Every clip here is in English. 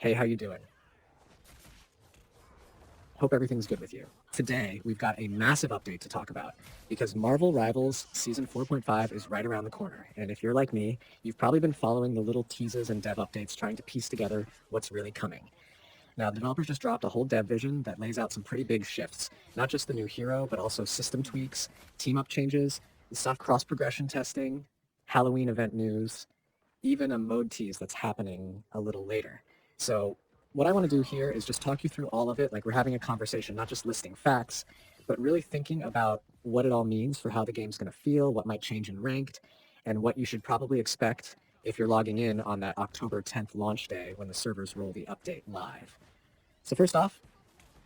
Hey, how you doing? Hope everything's good with you. Today, we've got a massive update to talk about because Marvel Rivals Season 4.5 is right around the corner. And if you're like me, you've probably been following the little teases and dev updates trying to piece together what's really coming. Now, developers just dropped a whole dev vision that lays out some pretty big shifts, not just the new hero, but also system tweaks, team up changes, stuff cross progression testing, Halloween event news, even a mode tease that's happening a little later. So what I want to do here is just talk you through all of it, like we're having a conversation, not just listing facts, but really thinking about what it all means for how the game's going to feel, what might change in ranked, and what you should probably expect if you're logging in on that October 10th launch day when the servers roll the update live. So first off,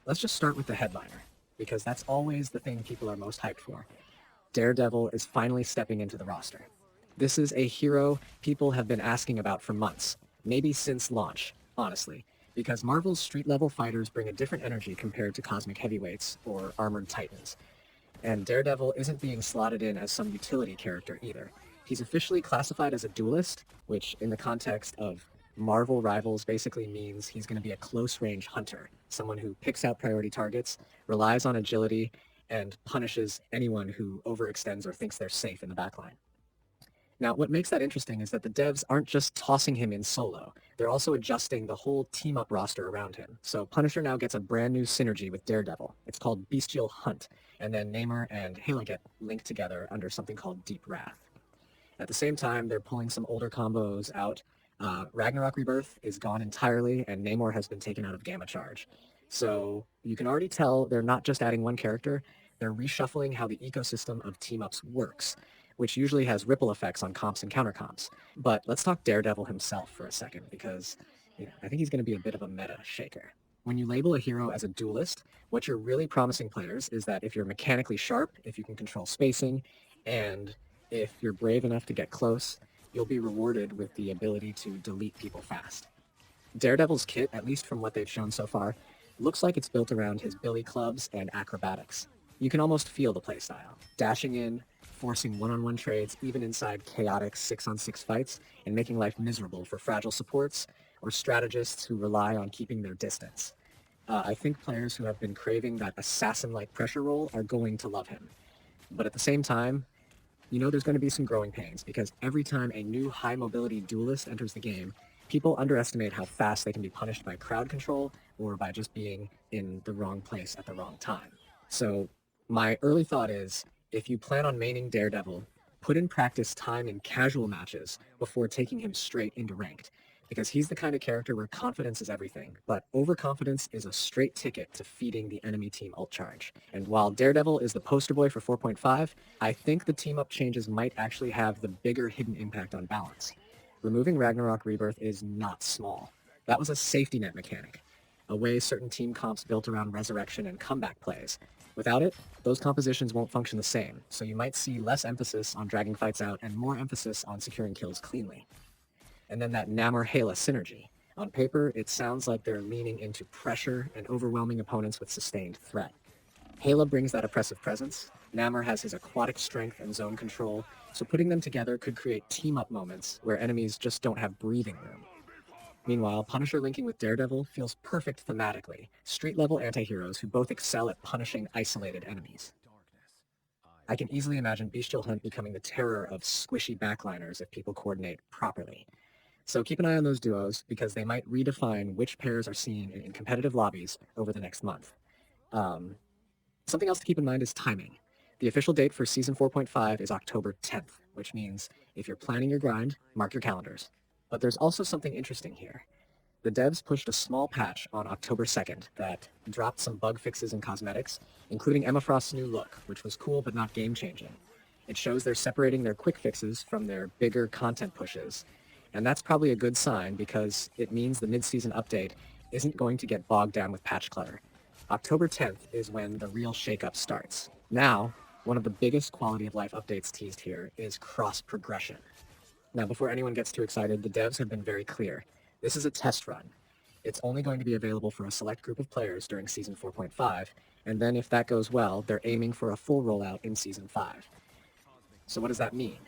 let's just start with the headliner, because that's always the thing people are most hyped for. Daredevil is finally stepping into the roster. This is a hero people have been asking about for months, maybe since launch, honestly, because Marvel's street-level fighters bring a different energy compared to cosmic heavyweights or armored titans. And Daredevil isn't being slotted in as some utility character either. He's officially classified as a duelist, which in the context of Marvel Rivals basically means he's going to be a close-range hunter, someone who picks out priority targets, relies on agility, and punishes anyone who overextends or thinks they're safe in the backline. Now, what makes that interesting is that the devs aren't just tossing him in solo. They're also adjusting the whole team-up roster around him. So Punisher now gets a brand new synergy with Daredevil. It's called Bestial Hunt, and then Namor and Hela get linked together under something called Deep Wrath. At the same time, they're pulling some older combos out. Ragnarok Rebirth is gone entirely, and Namor has been taken out of Gamma Charge. So you can already tell they're not just adding one character, they're reshuffling how the ecosystem of team-ups works, which usually has ripple effects on comps and countercomps. But let's talk Daredevil himself for a second, because I think he's going to be a bit of a meta shaker. When you label a hero as a duelist, what you're really promising players is that if you're mechanically sharp, if you can control spacing, and if you're brave enough to get close, you'll be rewarded with the ability to delete people fast. Daredevil's kit, at least from what they've shown so far, looks like it's built around his billy clubs and acrobatics. You can almost feel the playstyle. Dashing in, forcing one-on-one trades even inside chaotic 6-on-6 fights, and making life miserable for fragile supports or strategists who rely on keeping their distance. I think players who have been craving that assassin-like pressure role are going to love him. But at the same time, there's going to be some growing pains, because every time a new high-mobility duelist enters the game, people underestimate how fast they can be punished by crowd control or by just being in the wrong place at the wrong time. So my early thought is, if you plan on maining Daredevil, put in practice time in casual matches before taking him straight into ranked, because he's the kind of character where confidence is everything, but overconfidence is a straight ticket to feeding the enemy team ult charge. And while Daredevil is the poster boy for 4.5, I think the team-up changes might actually have the bigger hidden impact on balance. Removing Ragnarok Rebirth is not small. That was a safety net mechanic, a way certain team comps built around resurrection and comeback plays. Without it, those compositions won't function the same, so you might see less emphasis on dragging fights out and more emphasis on securing kills cleanly. And then that Namor-Hela synergy. On paper, it sounds like they're leaning into pressure and overwhelming opponents with sustained threat. Hela brings that oppressive presence. Namor has his aquatic strength and zone control, so putting them together could create team-up moments where enemies just don't have breathing room. Meanwhile, Punisher linking with Daredevil feels perfect thematically. Street-level anti-heroes who both excel at punishing isolated enemies. I can easily imagine Bestial Hunt becoming the terror of squishy backliners if people coordinate properly. So keep an eye on those duos, because they might redefine which pairs are seen in competitive lobbies over the next month. Something else to keep in mind is timing. The official date for Season 4.5 is October 10th, which means if you're planning your grind, mark your calendars. But there's also something interesting here. The devs pushed a small patch on October 2nd that dropped some bug fixes and cosmetics, including Emma Frost's new look, which was cool but not game-changing. It shows they're separating their quick fixes from their bigger content pushes, and that's probably a good sign, because it means the mid-season update isn't going to get bogged down with patch clutter. October 10th is when the real shakeup starts. Now, one of the biggest quality of life updates teased here is cross-progression. Now, before anyone gets too excited, the devs have been very clear. This is a test run. It's only going to be available for a select group of players during Season 4.5, and then if that goes well, they're aiming for a full rollout in Season 5. So what does that mean?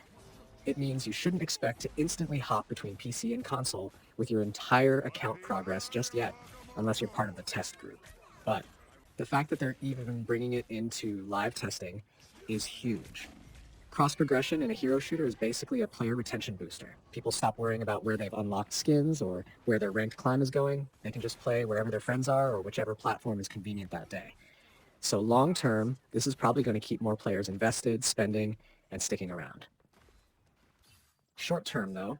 It means you shouldn't expect to instantly hop between PC and console with your entire account progress just yet, unless you're part of the test group. But the fact that they're even bringing it into live testing is huge. Cross progression in a hero shooter is basically a player retention booster. People stop worrying about where they've unlocked skins or where their ranked climb is going. They can just play wherever their friends are or whichever platform is convenient that day. So long term, this is probably going to keep more players invested, spending, and sticking around. Short term, though,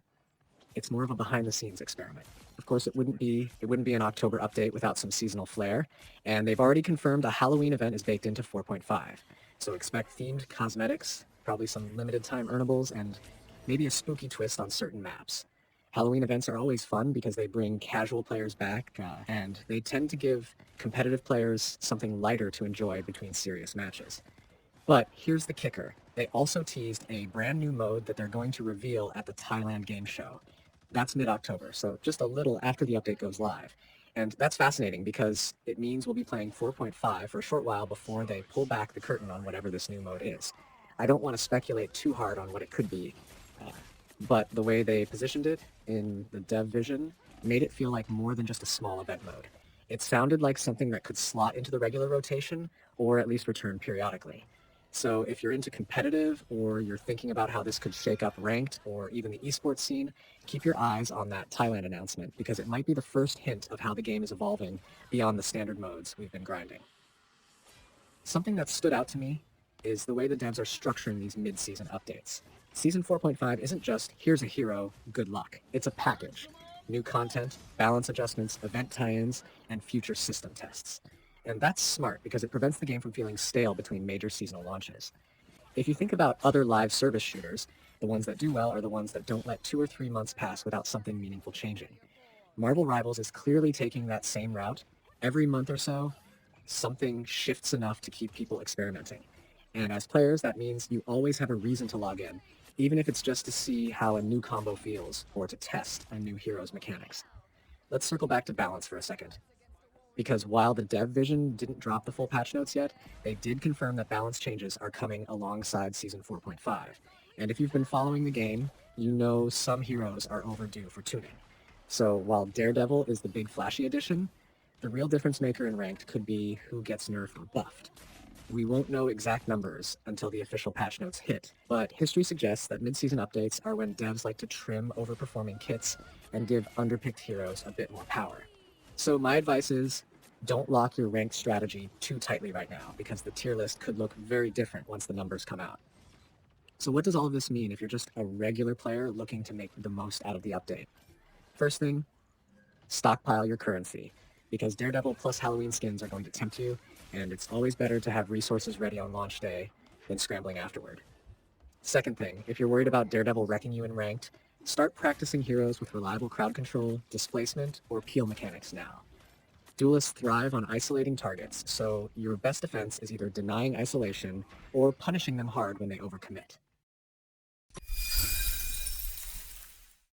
it's more of a behind-the-scenes experiment. Of course, it wouldn't be an October update without some seasonal flair, and they've already confirmed a Halloween event is baked into 4.5. So expect themed cosmetics, probably some limited time earnables, and maybe a spooky twist on certain maps. Halloween events are always fun because they bring casual players back, and they tend to give competitive players something lighter to enjoy between serious matches. But here's the kicker. They also teased a brand new mode that they're going to reveal at the Thailand Game Show. That's mid-October, so just a little after the update goes live. And that's fascinating because it means we'll be playing 4.5 for a short while before they pull back the curtain on whatever this new mode is. I don't want to speculate too hard on what it could be, but the way they positioned it in the dev vision made it feel like more than just a small event mode. It sounded like something that could slot into the regular rotation or at least return periodically. So if you're into competitive or you're thinking about how this could shake up ranked or even the esports scene, keep your eyes on that Thailand announcement because it might be the first hint of how the game is evolving beyond the standard modes we've been grinding. Something that stood out to me is the way the devs are structuring these mid-season updates. Season 4.5 isn't just, here's a hero, good luck. It's a package. New content, balance adjustments, event tie-ins, and future system tests. And that's smart because it prevents the game from feeling stale between major seasonal launches. If you think about other live service shooters, the ones that do well are the ones that don't let 2 or 3 months pass without something meaningful changing. Marvel Rivals is clearly taking that same route. Every month or so, something shifts enough to keep people experimenting. And as players, that means you always have a reason to log in, even if it's just to see how a new combo feels or to test a new hero's mechanics. Let's circle back to balance for a second. Because while the dev vision didn't drop the full patch notes yet, they did confirm that balance changes are coming alongside Season 4.5. And if you've been following the game, you know some heroes are overdue for tuning. So while Daredevil is the big flashy addition, the real difference maker in ranked could be who gets nerfed or buffed. We won't know exact numbers until the official patch notes hit, but history suggests that mid-season updates are when devs like to trim overperforming kits and give underpicked heroes a bit more power. So my advice is, don't lock your ranked strategy too tightly right now, because the tier list could look very different once the numbers come out. So what does all of this mean if you're just a regular player looking to make the most out of the update? First thing, stockpile your currency, because Daredevil plus Halloween skins are going to tempt you, and it's always better to have resources ready on launch day than scrambling afterward. Second thing, if you're worried about Daredevil wrecking you in ranked, start practicing heroes with reliable crowd control, displacement, or peel mechanics now. Duelists thrive on isolating targets, so your best defense is either denying isolation or punishing them hard when they overcommit.